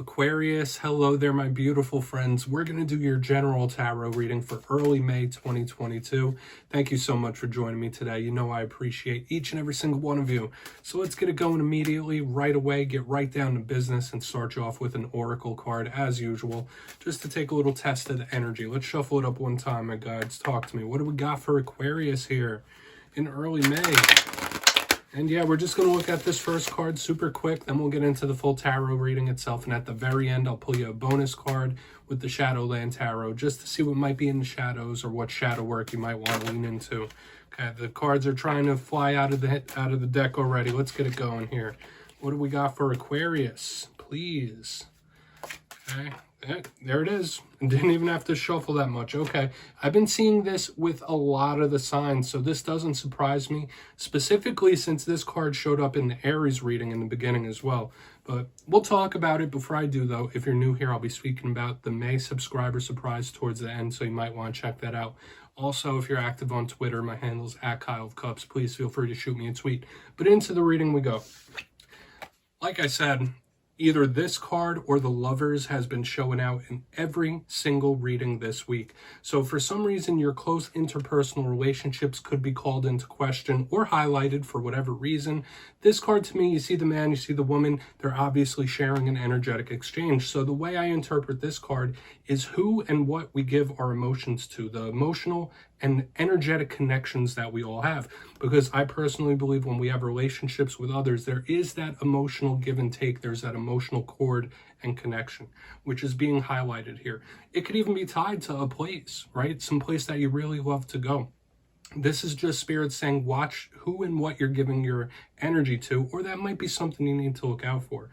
Aquarius, hello there, my beautiful friends. We're going to do your general tarot reading for early May 2022. Thank you so much for joining me today. You know I appreciate each and every single one of you. So let's get it going immediately, right away, get right down to business and start you off with an oracle card as usual, just to take a little test of the energy. Let's shuffle it up one time, my guides. Talk to me. What do we got for Aquarius here in early May? And yeah, we're just going to look at this first card super quick, then we'll get into the full tarot reading itself. And at the very end, I'll pull you a bonus card with the Shadowland Tarot, just to see what might be in the shadows or what shadow work you might want to lean into. Okay, the cards are trying to fly out of the deck already. Let's get it going here. What do we got for Aquarius? Please. Okay. There it is. Didn't even have to shuffle that much. Okay. I've been seeing this with a lot of the signs, so this doesn't surprise me, specifically since this card showed up in the Aries reading in the beginning as well. But we'll talk about it. Before I do, though, if you're new here, I'll be speaking about the May subscriber surprise towards the end, so you might want to check that out. Also, if you're active on Twitter, my handle's @kyleofcups. Please feel free to shoot me a tweet. But into the reading we go. Like I said, either this card or the Lovers has been showing out in every single reading this week. So for some reason, your close interpersonal relationships could be called into question or highlighted for whatever reason. This card, to me, you see the man, you see the woman, they're obviously sharing an energetic exchange. So the way I interpret this card is who and what we give our emotions to, the emotional and energetic connections that we all have. Because I personally believe when we have relationships with others, there is that emotional give and take. There's that emotional cord and connection, which is being highlighted here. It could even be tied to a place, right? Some place that you really love to go. This is just Spirit saying, watch who and what you're giving your energy to, or that might be something you need to look out for.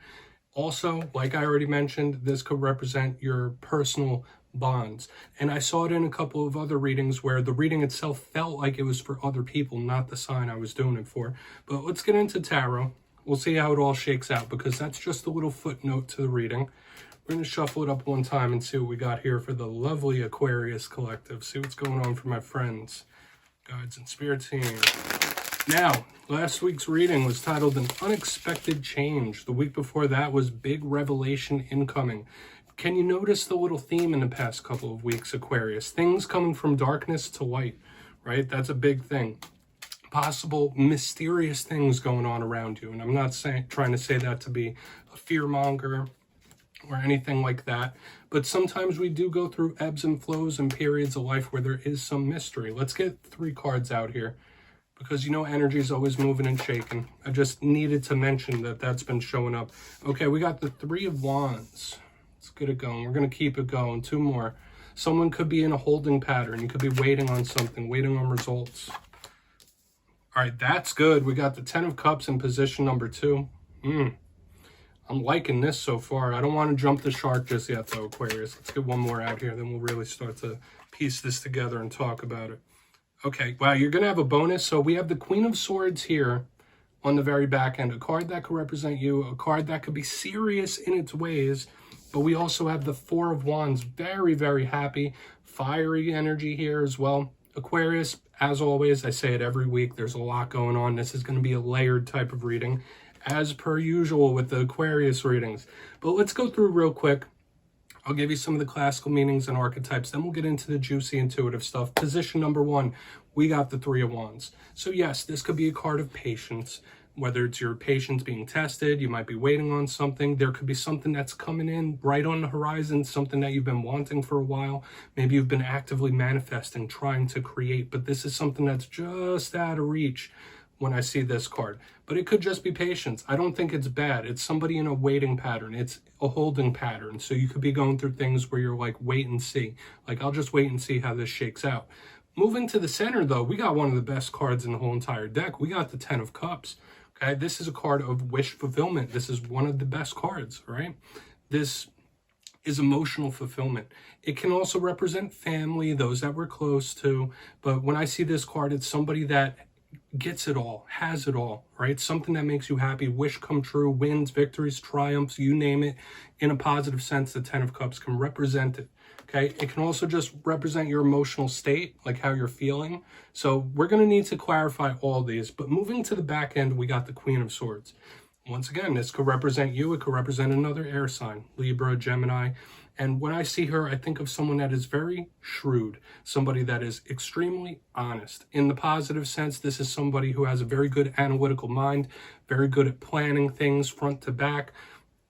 Also, like I already mentioned, this could represent your personal bonds. And I saw it in a couple of other readings where the reading itself felt like it was for other people, not the sign I was doing it for. But let's get into tarot. We'll see how it all shakes out, because that's just a little footnote to the reading. We're going to shuffle it up one time and see what we got here for the lovely Aquarius collective. See what's going on for my friends, guides, and spirit team. Now, last week's reading was titled An Unexpected Change. The week before that was Big Revelation Incoming. Can you notice the little theme in the past couple of weeks, Aquarius? Things coming from darkness to light, right? That's a big thing. Possible mysterious things going on around you. And I'm not trying to say that to be a fearmonger or anything like that. But sometimes we do go through ebbs and flows and periods of life where there is some mystery. Let's get 3 cards out here, because you know energy is always moving and shaking. I just needed to mention that that's been showing up. Okay, we got the 3 of Wands. Let's get it going. We're going to keep it going. 2 more. Someone could be in a holding pattern. You could be waiting on something, waiting on results. All right, that's good. We got the 10 of Cups in position number 2. I'm liking this so far. I don't want to jump the shark just yet, though, Aquarius. Let's get one more out here, then we'll really start to piece this together and talk about it. Okay, wow, you're going to have a bonus. So we have the Queen of Swords here on the very back end, a card that could represent you, a card that could be serious in its ways, but we also have the 4 of Wands, very, very happy, fiery energy here as well. Aquarius, as always, I say it every week, there's a lot going on. This is going to be a layered type of reading, as per usual with the Aquarius readings. But let's go through real quick. I'll give you some of the classical meanings and archetypes, then we'll get into the juicy intuitive stuff. Position number 1, we got the 3 of Wands. So yes, this could be a card of patience. Whether it's your patience being tested, you might be waiting on something. There could be something that's coming in right on the horizon, something that you've been wanting for a while. Maybe you've been actively manifesting, trying to create, but this is something that's just out of reach when I see this card. But it could just be patience. I don't think it's bad. It's somebody in a waiting pattern. It's a holding pattern. So you could be going through things where you're like, wait and see. Like, I'll just wait and see how this shakes out. Moving to the center, though, we got one of the best cards in the whole entire deck. We got the 10 of Cups. Okay, this is a card of wish fulfillment. This is one of the best cards, right? This is emotional fulfillment. It can also represent family, those that we're close to. But when I see this card, it's somebody that gets it all, has it all, right? Something that makes you happy, wish come true, wins, victories, triumphs, you name it. In a positive sense, the 10 of Cups can represent it. Okay, it can also just represent your emotional state, like how you're feeling. So we're going to need to clarify all these. But moving to the back end, we got the Queen of Swords. Once again, this could represent you. It could represent another air sign, Libra, Gemini. And when I see her, I think of someone that is very shrewd, somebody that is extremely honest. In the positive sense, this is somebody who has a very good analytical mind, very good at planning things front to back,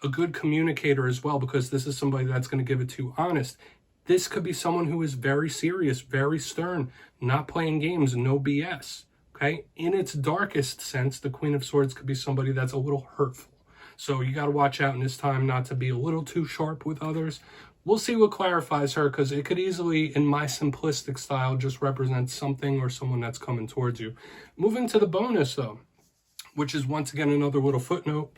a good communicator as well, because this is somebody that's going to give it to you honest. This could be someone who is very serious, very stern, not playing games, no BS. Okay? In its darkest sense, the Queen of Swords could be somebody that's a little hurtful. So you got to watch out in this time not to be a little too sharp with others. We'll see what clarifies her, because it could easily, in my simplistic style, just represent something or someone that's coming towards you. Moving to the bonus, though, which is once again another little footnote.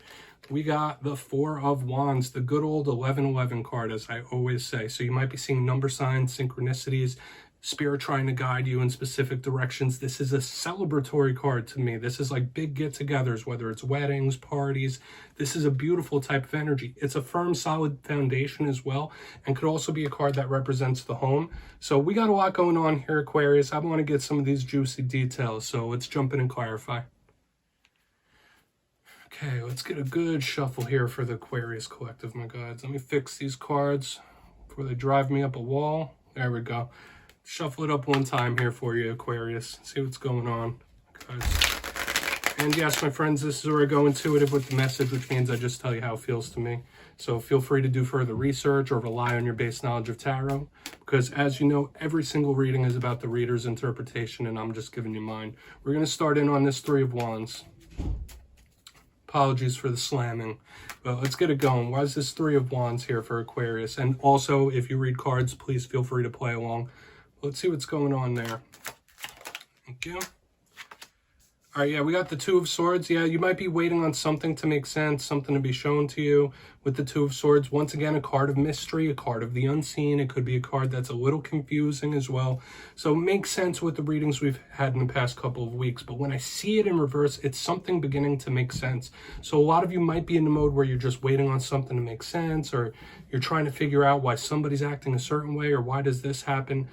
We got the Four of Wands, the good old 1111 card, as I always say. So you might be seeing number signs, synchronicities, spirit trying to guide you in specific directions. This is a celebratory card to me. This is like big get-togethers, whether it's weddings, parties. This is a beautiful type of energy. It's a firm, solid foundation as well, and could also be a card that represents the home. So we got a lot going on here, Aquarius. I want to get some of these juicy details, so let's jump in and clarify. Okay, let's get a good shuffle here for the Aquarius collective, my guides. Let me fix these cards before they drive me up a wall. There we go. Shuffle it up one time here for you, Aquarius. See what's going on, guys. And yes, my friends, this is where I go intuitive with the message, which means I just tell you how it feels to me. So feel free to do further research or rely on your base knowledge of tarot, because as you know, every single reading is about the reader's interpretation, and I'm just giving you mine. We're going to start in on this Three of Wands. Apologies for the slamming, but let's get it going. Why is this Three of Wands here for Aquarius? And also, if you read cards, please feel free to play along. Let's see what's going on there. Thank you. All right, yeah, we got the Two of Swords. Yeah, you might be waiting on something to make sense, something to be shown to you with the Two of Swords. Once again, a card of mystery, a card of the unseen. It could be a card that's a little confusing as well. So it makes sense with the readings we've had in the past couple of weeks. But when I see it in reverse, it's something beginning to make sense. So a lot of you might be in the mode where you're just waiting on something to make sense, or you're trying to figure out why somebody's acting a certain way, or why does this happen.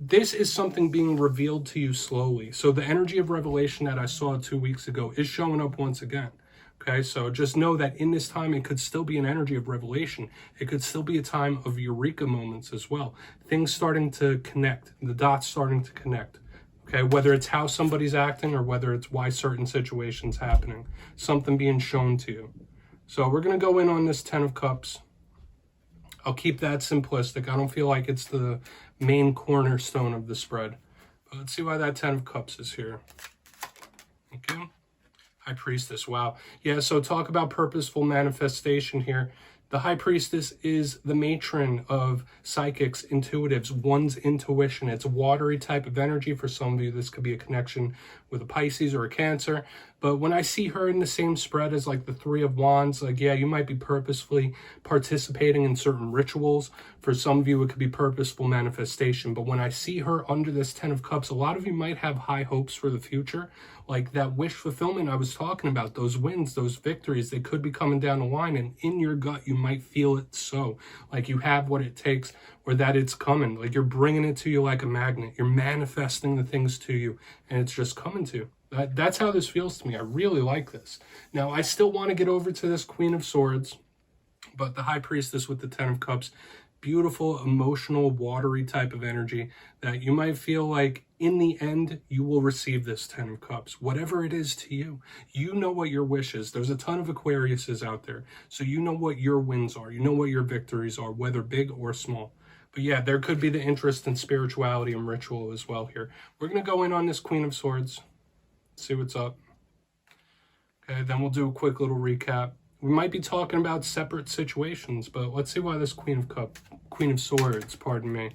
This is something being revealed to you slowly. So the energy of revelation that I saw 2 weeks ago is showing up once again. Okay, so just know that in this time, it could still be an energy of revelation. It could still be a time of eureka moments as well. Things starting to connect, the dots starting to connect. Okay, whether it's how somebody's acting or whether it's why certain situations happening. Something being shown to you. So we're going to go in on this Ten of Cups. I'll keep that simplistic. I don't feel like it's the main cornerstone of the spread. But let's see why that Ten of Cups is here. Okay. High Priestess. Wow. Yeah, so talk about purposeful manifestation here. The High Priestess is the matron of psychics, intuitives, one's intuition. It's a watery type of energy. For some of you, this could be a connection with a Pisces or a Cancer. But when I see her in the same spread as like the Three of Wands, like, yeah, you might be purposefully participating in certain rituals. For some of you, it could be purposeful manifestation. But when I see her under this Ten of Cups, a lot of you might have high hopes for the future. Like that wish fulfillment I was talking about, those wins, those victories, they could be coming down the line. And in your gut, you might feel it so. Like you have what it takes, or that it's coming. Like you're bringing it to you like a magnet. You're manifesting the things to you, and it's just coming to you. That's how this feels to me. I really like this. Now, I still want to get over to this Queen of Swords, but the High Priestess with the Ten of Cups, beautiful, emotional, watery type of energy that you might feel like in the end, you will receive this Ten of Cups, whatever it is to you. You know what your wish is. There's a ton of Aquariuses out there, so you know what your wins are. You know what your victories are, whether big or small. But yeah, there could be the interest in spirituality and ritual as well here. We're going to go in on this Queen of Swords. See what's up. Okay, then we'll do a quick little recap. We might be talking about separate situations, but let's see why this Queen of Swords, pardon me.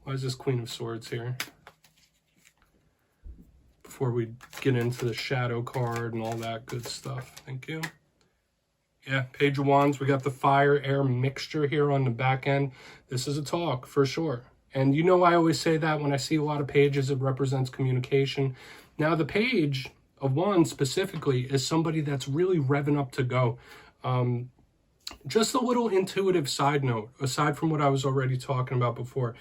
Why is this Queen of Swords here? Before we get into the shadow card and all that good stuff. Thank you. Yeah, Page of Wands. We got the fire-air mixture here on the back end. This is a talk, for sure. And you know I always say that when I see a lot of pages, it represents communication. Now, the Page of Wands specifically is somebody that's really revving up to go. Just a little intuitive side note, aside from what I was already talking about before.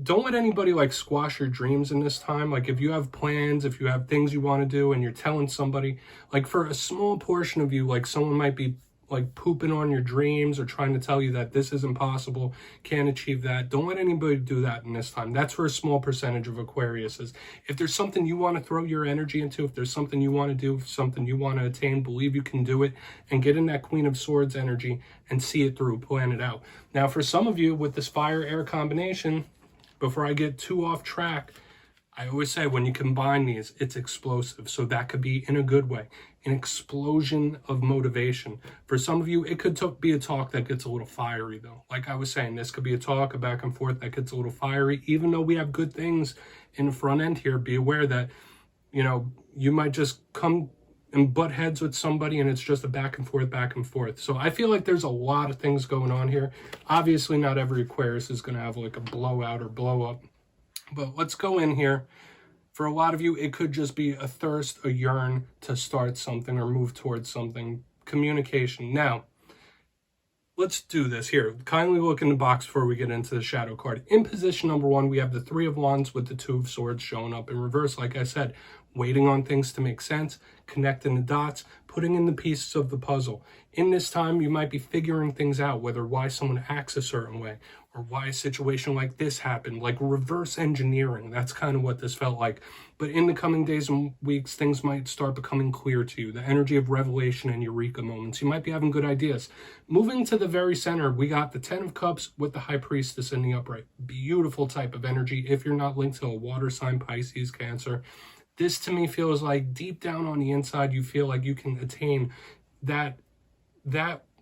don't let anybody like squash your dreams in this time. Like if you have plans, if you have things you want to do and you're telling somebody, like for a small portion of you, like someone might be like pooping on your dreams or trying to tell you that this is impossible, can't achieve that. Don't let anybody do that in this time. That's for a small percentage of Aquariuses. If there's something you want to throw your energy into, if there's something you want to do, something you want to attain, believe you can do it, and get in that Queen of Swords energy and see it through, plan it out. Now, for some of you with this fire-air combination, before I get too off track, I always say when you combine these, it's explosive. So that could be in a good way, an explosion of motivation. For some of you, it could be a talk that gets a little fiery though. Like I was saying, this could be a talk, a back and forth that gets a little fiery. Even though we have good things in the front end here, be aware that, you know, you might just come and butt heads with somebody and it's just a back and forth, back and forth. So I feel like there's a lot of things going on here. Obviously, not every Aquarius is going to have like a blowout or blow up. But let's go in here. For a lot of you, it could just be a thirst, a yearn to start something or move towards something. Communication. Now, let's do this here. Kindly look in the box before we get into the shadow card. In position number 1, we have the Three of Wands with the Two of Swords showing up in reverse. Like I said, waiting on things to make sense, connecting the dots, putting in the pieces of the puzzle. In this time, you might be figuring things out, whether why someone acts a certain way or why a situation like this happened, like reverse engineering. That's kind of what this felt like. But in the coming days and weeks, things might start becoming clear to you. The energy of revelation and eureka moments. You might be having good ideas. Moving to the very center, we got the Ten of Cups with the High Priestess in the upright. Beautiful type of energy. If you're not linked to a water sign, Pisces, Cancer, this to me feels like deep down on the inside, you feel like you can attain that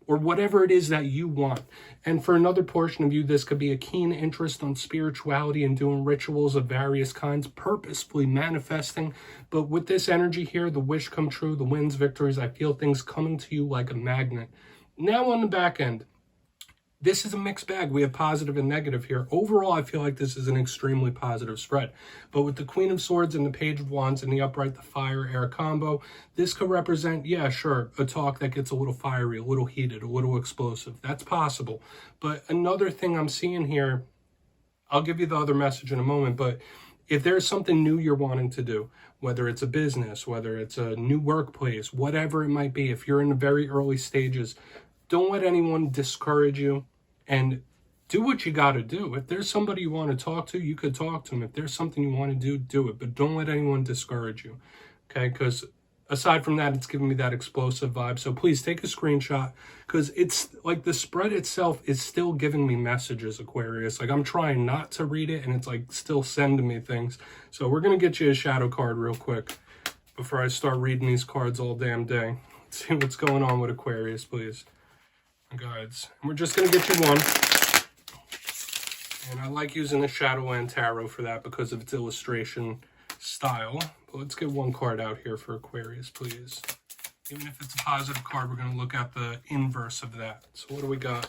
or whatever it is that you want. And for another portion of you, this could be a keen interest on spirituality and doing rituals of various kinds, purposefully manifesting. But with this energy here, the wish come true, the wins, victories, I feel things coming to you like a magnet. Now on the back end, this is a mixed bag. We have positive and negative here. Overall, I feel like this is an extremely positive spread. But with the Queen of Swords and the Page of Wands in the upright, the fire-air combo, this could represent, yeah, sure, a talk that gets a little fiery, a little heated, a little explosive. That's possible. But another thing I'm seeing here, I'll give you the other message in a moment, but if there's something new you're wanting to do, whether it's a business, whether it's a new workplace, whatever it might be, if you're in the very early stages, don't let anyone discourage you, and do what you got to do. If there's somebody you want to talk to, you could talk to them. If there's something you want to do, do it. But don't let anyone discourage you, okay? Because aside from that, it's giving me that explosive vibe. So please take a screenshot, because it's like the spread itself is still giving me messages, Aquarius. Like I'm trying not to read it, and it's like still sending me things. So we're going to get you a shadow card real quick before I start reading these cards all damn day. Let's see what's going on with Aquarius, please. Guides. And we're just going to get you one. And I like using the Shadowland Tarot for that because of its illustration style. But let's get one card out here for Aquarius, please. Even if it's a positive card, we're going to look at the inverse of that. So what do we got?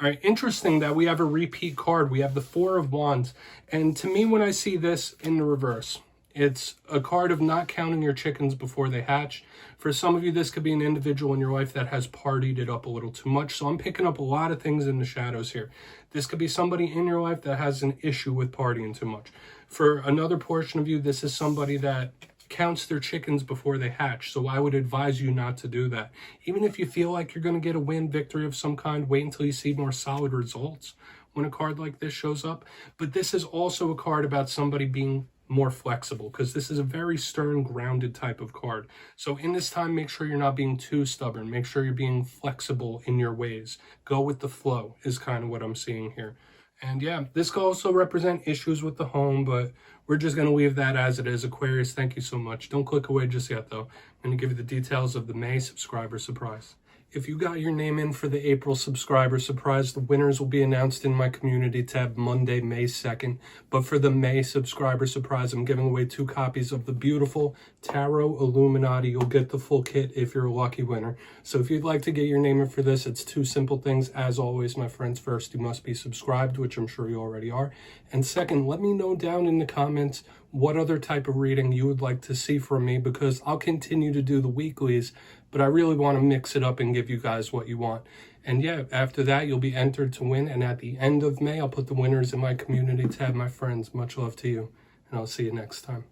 All right, interesting that we have a repeat card. We have the Four of Wands. And to me, when I see this in the reverse, it's a card of not counting your chickens before they hatch. For some of you, this could be an individual in your life that has partied it up a little too much. So I'm picking up a lot of things in the shadows here. This could be somebody in your life that has an issue with partying too much. For another portion of you, this is somebody that counts their chickens before they hatch. So I would advise you not to do that. Even if you feel like you're going to get a win, victory of some kind, wait until you see more solid results when a card like this shows up. But this is also a card about somebody being more flexible, because this is a very stern, grounded type of card. So in this time, make sure you're not being too stubborn. Make sure you're being flexible in your ways. Go with the flow is kind of what I'm seeing here. And yeah, this could also represent issues with the home, but we're just going to leave that as it is. Aquarius, thank you so much. Don't click away just yet, though. I'm going to give you the details of the May subscriber surprise. If you got your name in for the April subscriber surprise, the winners will be announced in my community tab Monday, May 2nd. But for the May subscriber surprise, I'm giving away 2 copies of the beautiful Tarot Illuminati. You'll get the full kit if you're a lucky winner. So if you'd like to get your name in for this, it's 2 simple things. As always, my friends, first, you must be subscribed, which I'm sure you already are. And second, let me know down in the comments what other type of reading you would like to see from me, because I'll continue to do the weeklies, but I really want to mix it up and give you guys what you want. And yeah, after that, you'll be entered to win. And at the end of May, I'll put the winners in my community tab. My friends, much love to you. And I'll see you next time.